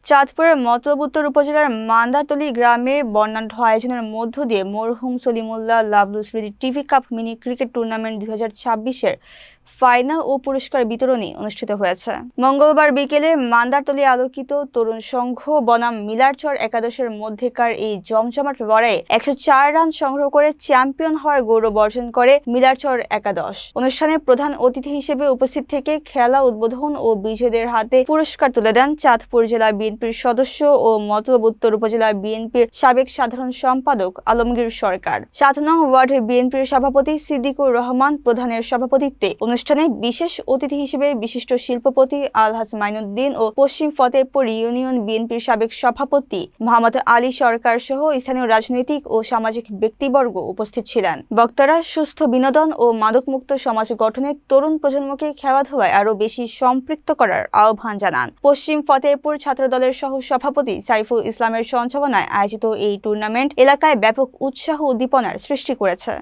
চাঁদপুরের মতলব উত্তর উপজেলার মান্দারতলী গ্রামে বর্ণাঢ্য আয়োজনের মধ্য দিয়ে মরহুম সলিমুল্লাহ লাবলু স্মৃতি TV cup mini cricket tournament 2026-এর ফাইনাল ও পুরস্কার বিতরণী অনুষ্ঠিত হয়েছে। মঙ্গলবার বিকেলে মান্দারতলী আলোকিত তরুণ সংঘ বনাম মিলারচর একাদশের মধ্যেকার এই জমজমাট লড়াইয়ে 104 রান সংগ্রহ করে চ্যাম্পিয়ন হওয়ার গৌরব অর্জন করে মিলারচর একাদশ। অনুষ্ঠানে প্রধান অতিথি হিসেবে উপস্থিত থেকে খেলা উদ্বোধন ও বিজয়ীদের হাতে পুরস্কার তুলে দেন চাঁদপুর জেলা বিএনপির সদস্য ও মতলব উত্তর উপজেলা বিএনপির সাবেক সাধারণ সম্পাদক আলমগীর সরকার। 7 নং ওয়ার্ডের বিএনপির সভাপতি সিদ্দিকুর রহমান প্রধানের সভাপতিত্বে অনুষ্ঠানে বিশেষ অতিথি হিসেবে বিশিষ্ট শিল্পপতি আলহাজ মাইনুদ্দিন ও পশ্চিম ফতেপুর ইউনিয়ন বিএনপির সাবেক সভাপতি মোহাম্মদ আলী সরকার সহ স্থানীয় রাজনৈতিক ও সামাজিক ব্যক্তিবর্গ উপস্থিত ছিলেন। বক্তারা সুস্থ বিনোদন ও মাদকমুক্ত সমাজ গঠনে তরুণ প্রজন্মকে খেলাধুলায় আরও বেশি সম্পৃক্ত করার আহ্বান জানান। পশ্চিম ফতেপুর ছাত্রদলের সহ সভাপতি সাইফুল ইসলামের সঞ্চালনায় আয়োজিত এই টুর্নামেন্ট এলাকায় ব্যাপক উৎসাহ উদ্দীপনার সৃষ্টি করেছে।